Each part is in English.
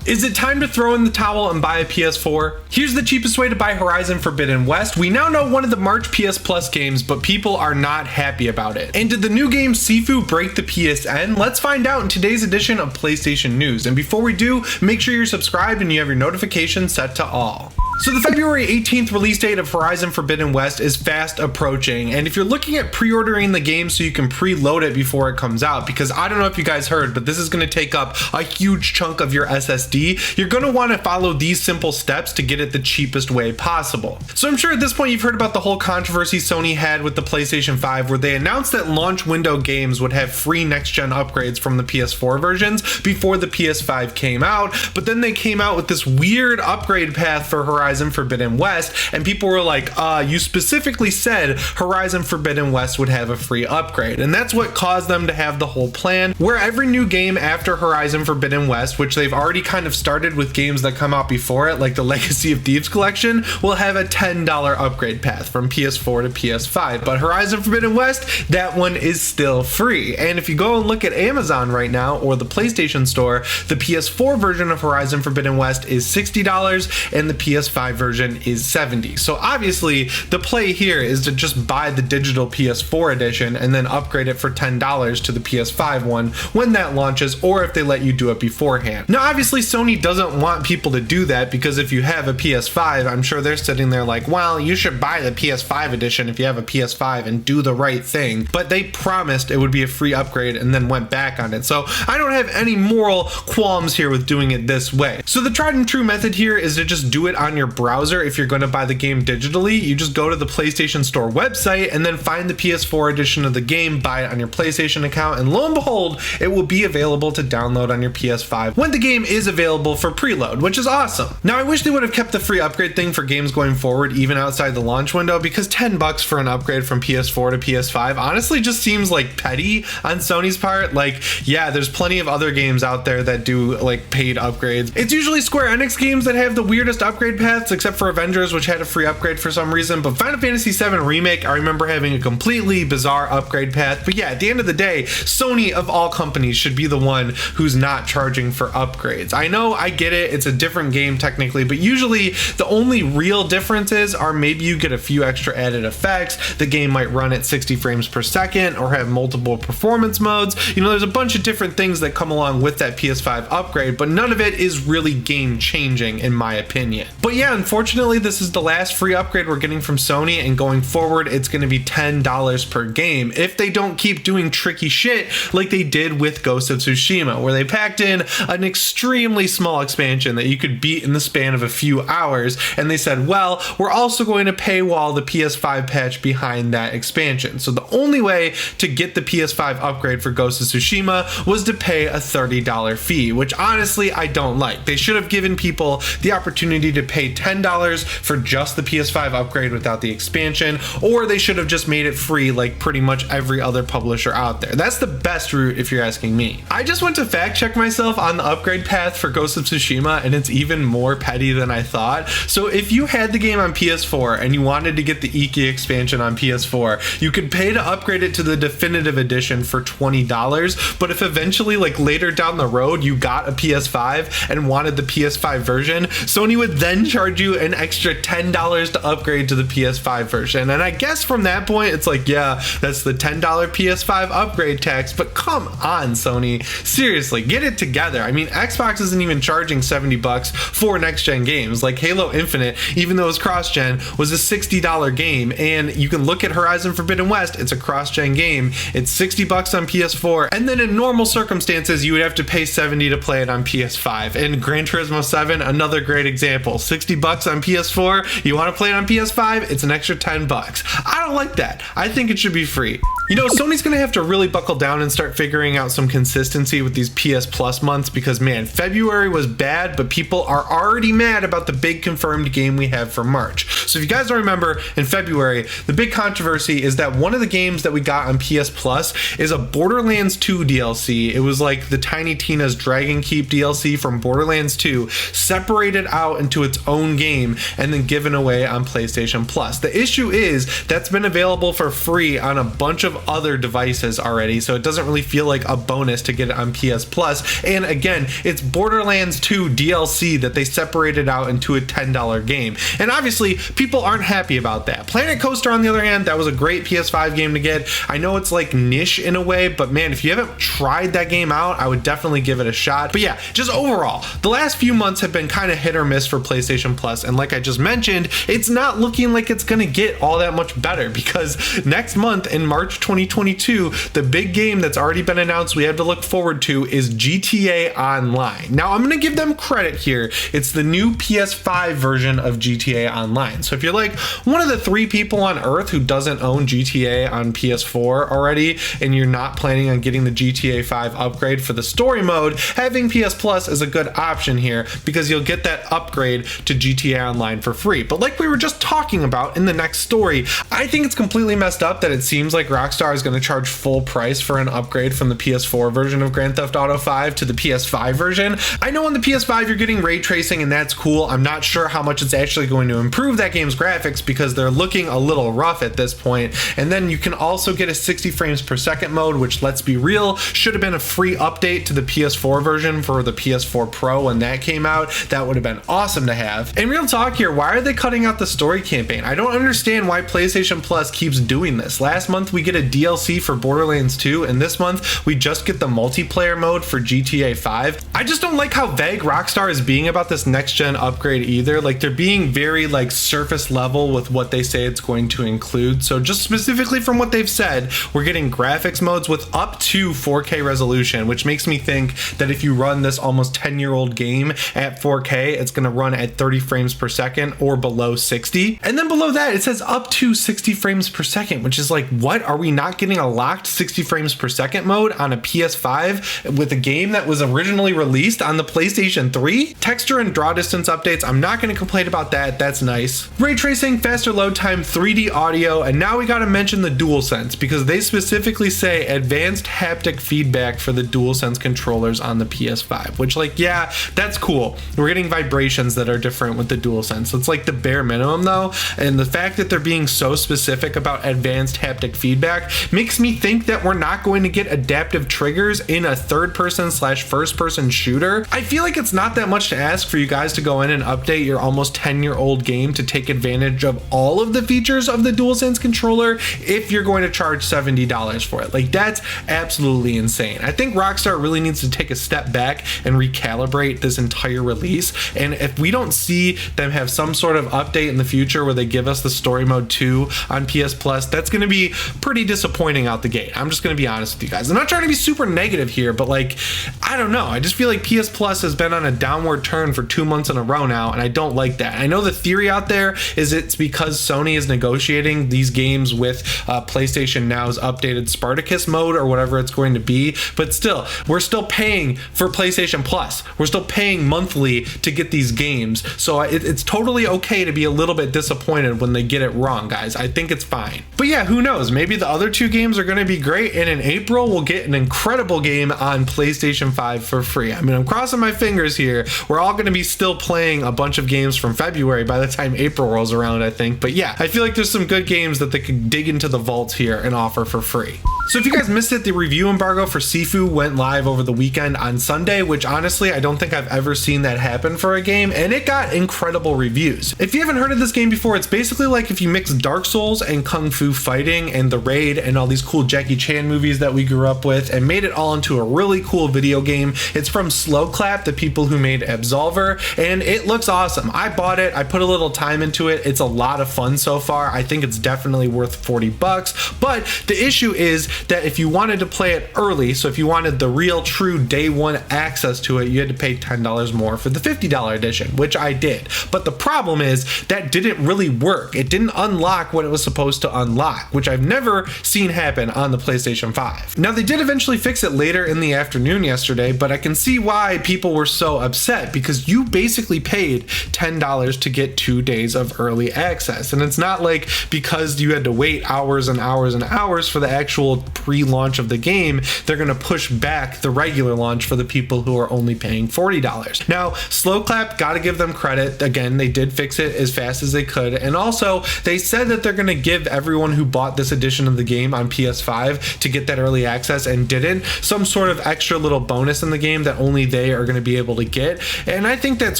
Is it time to throw in the towel and buy a PS4? Here's the cheapest way to buy Horizon Forbidden West. We now know one of the March PS Plus games, but people are not happy about it. And did the new game Sifu break the PSN? Let's find out in today's edition of PlayStation News. And before we do, make sure you're subscribed and you have your notifications set to all. So the February 18th release date of Horizon Forbidden West is fast approaching, and if you're looking at pre-ordering the game so you can preload it before it comes out, because I don't know if you guys heard, but this is going to take up a huge chunk of your SSD, you're going to want to follow these simple steps to get it the cheapest way possible. So I'm sure at this point you've heard about the whole controversy Sony had with the PlayStation 5, where they announced that launch window games would have free next-gen upgrades from the PS4 versions before the PS5 came out, but then they came out with this weird upgrade path for Horizon Forbidden West, and people were like, you specifically said Horizon Forbidden West would have a free upgrade. And that's what caused them to have the whole plan where every new game after Horizon Forbidden West, which they've already kind of started with games that come out before it, like the Legacy of Thieves collection, will have a $10 upgrade path from PS4 to PS5. But Horizon Forbidden West, that one is still free. And if you go and look at Amazon right now or the PlayStation Store, the PS4 version of Horizon Forbidden West is $60 and the PS5 version is $70. So obviously the play here is to just buy the digital PS4 edition and then upgrade it for $10 to the PS5 one when that launches, or if they let you do it beforehand. Now obviously Sony doesn't want people to do that, because if you have a PS5, I'm sure they're sitting there like, well, you should buy the PS5 edition if you have a PS5 and do the right thing. But they promised it would be a free upgrade and then went back on it. So I don't have any moral qualms here with doing it this way. So the tried and true method here is to just do it on your browser. If you're going to buy the game digitally, you just go to the PlayStation Store website and then find the PS4 edition of the game, buy it on your PlayStation account, and lo and behold, it will be available to download on your PS5 when the game is available for preload, which is awesome. Now I wish they would have kept the free upgrade thing for games going forward even outside the launch window, because $10 for an upgrade from PS4 to PS5 honestly just seems like petty on Sony's part. Like, yeah, there's plenty of other games out there that do like paid upgrades. It's usually Square Enix games that have the weirdest upgrade paths, except for Avengers, which had a free upgrade for some reason. But Final Fantasy VII Remake, I remember having a completely bizarre upgrade path. But yeah, at the end of the day, Sony of all companies should be the one who's not charging for upgrades. I know, I get it, it's a different game technically, but usually the only real differences are maybe you get a few extra added effects, the game might run at 60 frames per second, or have multiple performance modes. You know, there's a bunch of different things that come along with that PS5 upgrade, but none of it is really game changing in my opinion. But yeah, unfortunately, this is the last free upgrade we're getting from Sony, and going forward, it's going to be $10 per game if they don't keep doing tricky shit like they did with Ghost of Tsushima, where they packed in an extremely small expansion that you could beat in the span of a few hours, and they said, well, we're also going to paywall the PS5 patch behind that expansion. So the only way to get the PS5 upgrade for Ghost of Tsushima was to pay a $30 fee, which honestly I don't like. They should have given people the opportunity to pay $10 for just the PS5 upgrade without the expansion, or they should have just made it free like pretty much every other publisher out there. That's the best route if you're asking me. I just went to fact check myself on the upgrade path for Ghost of Tsushima, and it's even more petty than I thought. So if you had the game on PS4 and you wanted to get the Iki expansion on PS4, you could pay to upgrade it to the definitive edition for $20, but if eventually like later down the road you got a PS5 and wanted the PS5 version, Sony would then charge you an extra $10 to upgrade to the PS5 version. And I guess from that point it's like, yeah, that's the $10 PS5 upgrade tax, but come on Sony, seriously, get it together. I mean, Xbox isn't even charging $70 for next gen games. Like Halo Infinite, even though it's cross-gen, was a $60 game, and you can look at Horizon Forbidden West, it's a cross-gen game, it's $60 on PS4, and then in normal circumstances you would have to pay $70 to play it on PS5. And Gran Turismo 7, another great example, $60 on PS4, you want to play it on PS5, it's an extra $10. I don't like that. I think it should be free. You know, Sony's gonna have to really buckle down and start figuring out some consistency with these PS Plus months, because man, February was bad, but people are already mad about the big confirmed game we have for March. So if you guys don't remember, in February, the big controversy is that one of the games that we got on PS Plus is a Borderlands 2 DLC. It was like the Tiny Tina's Dragon Keep DLC from Borderlands 2, separated out into its own game and then given away on PlayStation Plus. The issue is that's been available for free on a bunch of of other devices already, so it doesn't really feel like a bonus to get it on PS Plus. And again, it's Borderlands 2 DLC that they separated out into a $10 game. And obviously, people aren't happy about that. Planet Coaster, on the other hand, that was a great PS5 game to get. I know it's like niche in a way, but man, if you haven't tried that game out, I would definitely give it a shot. But yeah, just overall, the last few months have been kind of hit or miss for PlayStation Plus. And like I just mentioned, it's not looking like it's going to get all that much better, because next month in March 2022, the big game that's already been announced we have to look forward to is GTA Online. Now, I'm going to give them credit here. It's the new PS5 version of GTA Online. So if you're like one of the 3 people on Earth who doesn't own GTA on PS4 already, and you're not planning on getting the GTA 5 upgrade for the story mode, having PS Plus is a good option here, because you'll get that upgrade to GTA Online for free. But like we were just talking about in the next story, I think it's completely messed up that it seems like Rockstar is going to charge full price for an upgrade from the PS4 version of Grand Theft Auto 5 to the PS5 version. I know on the PS5 you're getting ray tracing, and that's cool. I'm not sure how much it's actually going to improve that game's graphics, because they're looking a little rough at this point. And then you can also get a 60 frames per second mode, which, let's be real, should have been a free update to the PS4 version for the PS4 Pro when that came out. That would have been awesome to have. And real talk here, why are they cutting out the story campaign? I don't understand why PlayStation Plus keeps doing this. Last month we get a DLC for Borderlands 2, and this month we just get the multiplayer mode for GTA 5. I just don't like how vague Rockstar is being about this next gen upgrade either. Like, they're being very like surface level with what they say it's going to include. So just specifically from what they've said, we're getting graphics modes with up to 4K resolution, which makes me think that if you run this almost 10-year-old game at 4K, it's going to run at 30 frames per second or below 60. And then below that, it says up to 60 frames per second, which is like, what? Are we not getting a locked 60 frames per second mode on a PS5 with a game that was originally released on the PlayStation 3? Texture and draw distance updates, I'm not going to complain about that. That's nice. Ray tracing, faster load time, 3D audio, and now we got to mention the DualSense, because they specifically say advanced haptic feedback for the DualSense controllers on the PS5, which, like, yeah, that's cool. We're getting vibrations that are different with the DualSense. It's like the bare minimum though, and the fact that they're being so specific about advanced haptic feedback makes me think that we're not going to get adaptive triggers in a third-person / first-person shooter. I feel like it's not that much to ask for you guys to go in and update your almost 10-year-old game to take advantage of all of the features of the DualSense controller if you're going to charge $70 for it. Like, that's absolutely insane. I think Rockstar really needs to take a step back and recalibrate this entire release. And if we don't see them have some sort of update in the future where they give us the story mode 2 on PS Plus, that's going to be pretty disappointing out the gate. I'm just going to be honest with you guys. I'm not trying to be super negative here, but like, I don't know. I just feel like PS Plus has been on a downward turn for 2 months in a row now, and I don't like that. I know the theory out there is it's because Sony is negotiating these games with PlayStation Now's updated Spartacus mode or whatever it's going to be, but still, we're still paying for PlayStation Plus. We're still paying monthly to get these games, so it's totally okay to be a little bit disappointed when they get it wrong, guys. I think it's fine. But yeah, who knows? Maybe the other 2 games are going to be great, and in April we'll get an incredible game on PlayStation 5 for free. I mean, I'm crossing my fingers here. We're all going to be still playing a bunch of games from February by the time April rolls around, I think. But yeah, I feel like there's some good games that they could dig into the vaults here and offer for free. So if you guys missed it, the review embargo for Sifu went live over the weekend on Sunday, which honestly, I don't think I've ever seen that happen for a game, and it got incredible reviews. If you haven't heard of this game before, it's basically like if you mix Dark Souls and Kung Fu Fighting and The Raid and all these cool Jackie Chan movies that we grew up with and made it all into a really cool video game. It's from Slow Clap, the people who made Absolver, and it looks awesome. I bought it. I put a little time into it. It's a lot of fun so far. I think it's definitely worth $40, but the issue is that if you wanted to play it early, so if you wanted the real true day one access to it, you had to pay $10 more for the $50 edition, which I did. But the problem is that didn't really work. It didn't unlock what it was supposed to unlock, which I've never seen happen on the PlayStation 5. Now, they did eventually fix it later in the afternoon yesterday, but I can see why people were so upset, because you basically paid $10 to get 2 days of early access. And it's not like because you had to wait hours and hours and hours for the actual pre-launch of the game, they're going to push back the regular launch for the people who are only paying $40. Now, Slowclap, gotta give them credit. Again, they did fix it as fast as they could. And also, they said that they're going to give everyone who bought this edition of the game on PS5 to get that early access and didn't some sort of extra little bonus in the game that only they are going to be able to get. And I think that's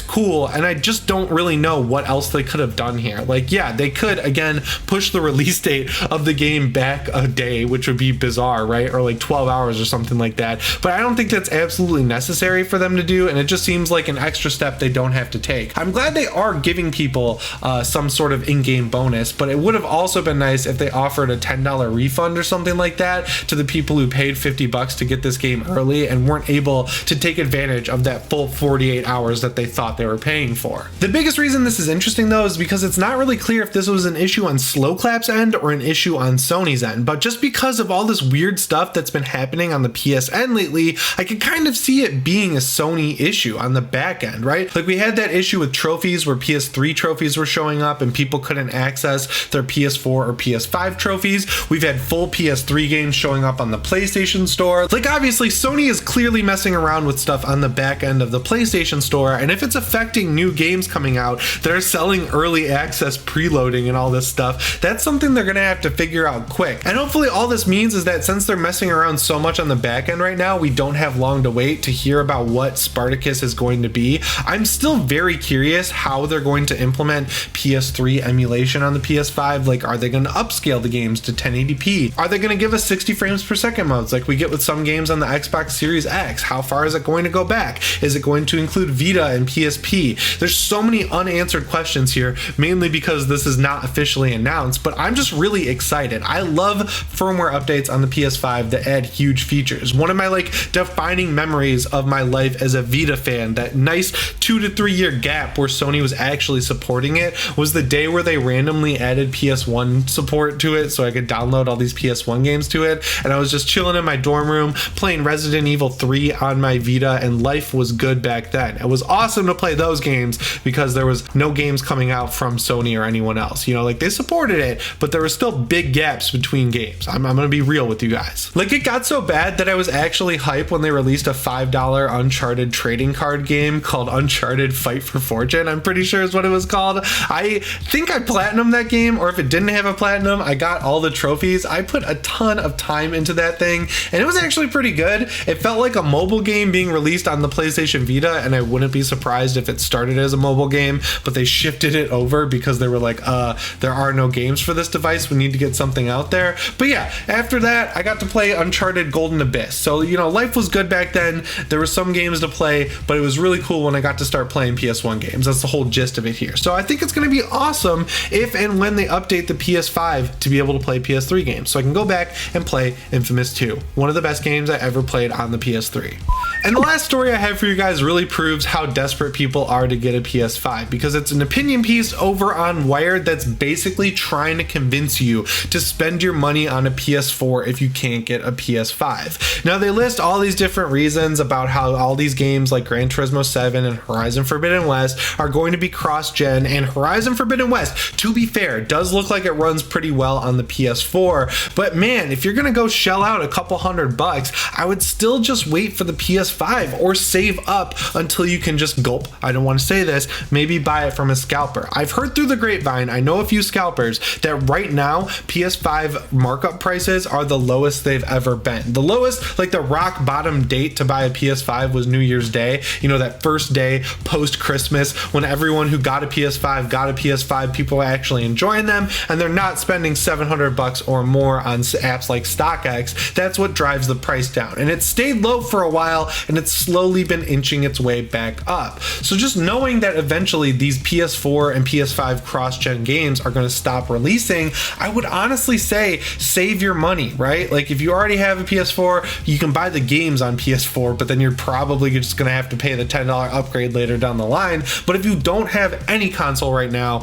cool. And I just don't really know what else they could have done here. Like, yeah, they could, again, push the release date of the game back a day, which would be bizarre, right? Or like 12 hours or something like that. But I don't think that's absolutely necessary for them to do. And it just seems like an extra step they don't have to take. I'm glad they are giving people some sort of in-game bonus, but it would have also been nice if they offered a $10 refund or something like that to the people who paid $50 to get this game early and weren't able to take advantage of that full 48 hours that they thought they were paying for. The biggest reason this is interesting though is because it's not really clear if this was an issue on Slowclap's end or an issue on Sony's end, but just because of all this weird stuff that's been happening on the PSN lately, I can kind of see it being a Sony issue on the back end, right? Like we had that issue with trophies where PS3 trophies were showing up and people couldn't access their PS4 or PS5 trophies. We've had full PS3 games showing up on the PlayStation Store. Like obviously Sony is clearly messing around with stuff on the back end of the PlayStation Store, and if it's affecting new games coming out that are selling early access preloading and all this stuff, that's something they're gonna have to figure out quick. And hopefully all this means is that since they're messing around so much on the back end right now, we don't have long to wait to hear about what Spartacus is going to be. I'm still very curious how they're going to implement PS3 emulation on the PS5. Like, are they going to upscale the games to 1080p? Are they going to give us 60 frames per second modes like we get with some games on the Xbox Series X? How far is it going to go back? Is it going to include Vita and PSP? There's so many unanswered questions here, mainly because this is not officially announced, but I'm just really excited. I love firmware updates on the PS5 that add huge features. One of my like defining memories of my life as a Vita fan, that nice 2 to 3 year gap where Sony was actually supporting it, was the day where they randomly added PS1 support to it so I could download all these PS1 games to it. And I was just chilling in my dorm room playing Resident Evil 3 on my Vita, and life was good back then. It was awesome to play those games because there was no games coming out from Sony or anyone else. You know, like they supported it, but there were still big gaps between games. I'm gonna be real with you guys. Like it got so bad that I was actually hyped when they released a $5 Uncharted trading card game called Uncharted Fight for Fortune. I'm pretty sure is what it was called. I think I platinumed that game, or if it didn't have a platinum, I got all the trophies. I put a ton of time into that thing, and it was actually pretty good. It felt like a mobile game being released on the PlayStation Vita, and I wouldn't be surprised if it started as a mobile game, but they shifted it over because they were like, there are no games for this device. We need to get something out there. But yeah, after that, I got to play Uncharted Golden Abyss. So, you know, life was good back then. There were some games to play, but it was really cool when I got to start playing PS1 games. That's the whole gist of it here. So I think it's going to be awesome if and when they update the PS5 to be able to play PS3 games. So I can go back and play Infamous 2, one of the best games I ever played on the PS3. And the last story I have for you guys really proves how desperate people are to get a PS5, because it's an opinion piece over on Wired that's basically trying to convince you to spend your money on a PS4 if you can't get a PS5. Now they list all these different reasons about how all these games like Gran Turismo 7 and Horizon Forbidden West are going to be cross-gen, and Horizon Forbidden West, to be fair, does look like it runs pretty well on the PS4, but man, if you're gonna go shell out a couple $100, I would still just wait for the PS5 or save up until you can just gulp. I don't want to say this, maybe buy it from a scalper. I've heard through the grapevine, I know a few scalpers, that right now PS5 markup prices are the lowest they've ever been. The lowest, like the rock bottom date to buy a PS5 was New Year's Day. You know, that first day post Christmas when everyone who got a PS5, people are actually enjoying them and they're not spending $700 or more on apps like StockX. That's what drives the price down. And it stayed low for a while and it's slowly been inching its way back up. So just knowing that eventually these PS4 and PS5 cross-gen games are going to stop releasing, I would honestly say save your money, right? Like if you already have a PS4, you can buy the games on PS4, but then you're probably just going to have to pay the $10 upgrade later down the line. But if you don't have any console right now,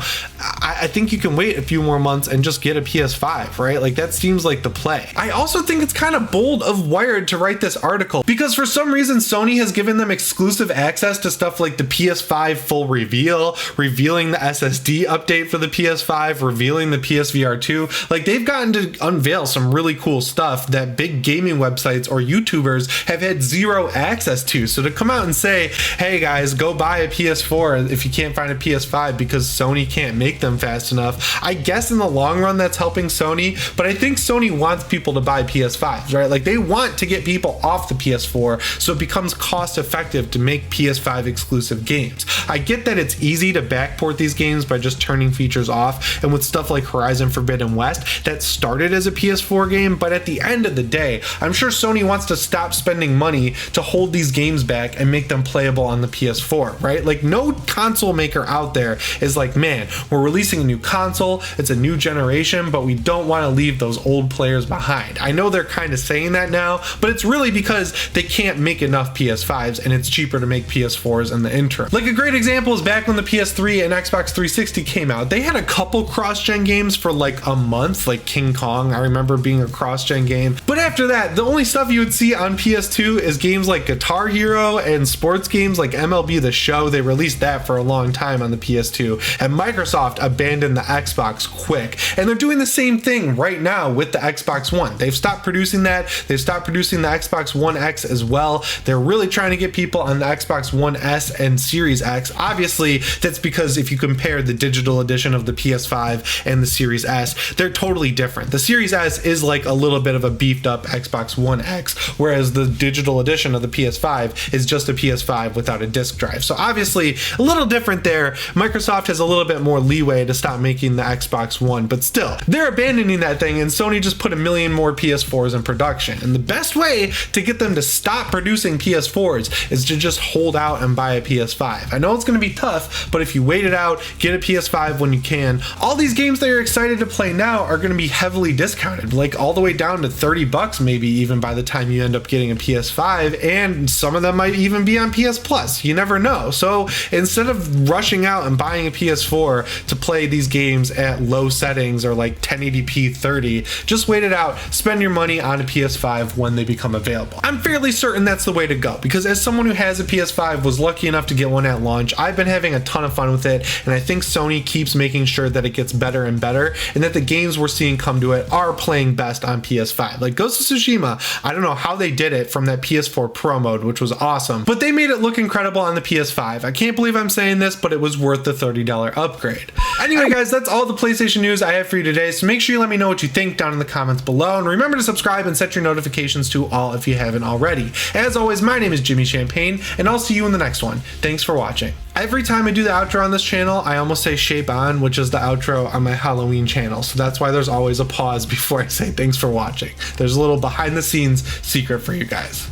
I think you can wait a few more months and just get a PS5, right? Like that seems like the play. I also think it's kind of bold of Wired to write this article because for some reason reason, Sony has given them exclusive access to stuff like the PS5 full reveal, revealing the SSD update for the PS5, revealing the PSVR 2. Like, they've gotten to unveil some really cool stuff that big gaming websites or YouTubers have had zero access to. So to come out and say, hey guys, go buy a PS4 if you can't find a PS5 because Sony can't make them fast enough, I guess in the long run that's helping Sony, but I think Sony wants people to buy PS5s, right? Like, they want to get people off the PS4 so it becomes cost effective to make PS5 exclusive games. I get that it's easy to backport these games by just turning features off, and with stuff like Horizon Forbidden West that started as a PS4 game, but at the end of the day, I'm sure Sony wants to stop spending money to hold these games back and make them playable on the PS4, right? Like, no console maker out there is like, man, we're releasing a new console, it's a new generation, but we don't want to leave those old players behind. I know they're kind of saying that now, but it's really because they can't make enough PS5s and it's cheaper to make PS4s in the interim. Like, a great example is back when the PS3 and Xbox 360 came out, they had a couple cross-gen games for like a month, like King Kong, I remember being a cross-gen game, but after that, the only stuff you would see on PS2 is games like Guitar Hero and sports games like MLB The Show. They released that for a long time on the PS2, and Microsoft abandoned the Xbox quick, and they're doing the same thing right now with the Xbox One. They've stopped producing that. They've stopped producing the Xbox One X as well. They're really trying to get people on the Xbox One S and Series X. Obviously, that's because if you compare the digital edition of the PS5 and the Series S, they're totally different. The Series S is like a little bit of a beefed up Xbox One X, whereas the digital edition of the PS5 is just a PS5 without a disk drive. So obviously, a little different there. Microsoft has a little bit more leeway to stop making the Xbox One, but still, they're abandoning that thing, and Sony just put a million more PS4s in production. And the best way to get them to stop producing PS4s is to just hold out and buy a PS5. I know it's going to be tough, but if you wait it out, get a PS5 when you can, all these games that you're excited to play now are going to be heavily discounted, like all the way down to $30 maybe even by the time you end up getting a PS5, and some of them might even be on PS Plus. You never know. So instead of rushing out and buying a PS4 to play these games at low settings or like 1080p 30, just wait it out, spend your money on a PS5 when they become available. I'm fairly certain that's the way to go, because as someone who has a PS5, was lucky enough to get one at launch, I've been having a ton of fun with it, and I think Sony keeps making sure that it gets better and better, and that the games we're seeing come to it are playing best on PS5. Like Ghost of Tsushima, I don't know how they did it from that PS4 Pro mode, which was awesome, but they made it look incredible on the PS5. I can't believe I'm saying this, but it was worth the $30 upgrade. Anyway guys, that's all the PlayStation news I have for you today, so make sure you let me know what you think down in the comments below, and remember to subscribe and set your notifications to all if you haven't already. As always, my name is Jimmy Champagne, and I'll see you in the next one. Thanks for watching. Every time I do the outro on this channel, I almost say shape on, which is the outro on my Halloween channel, so that's why there's always a pause before I say thanks for watching. There's a little behind the scenes secret for you guys.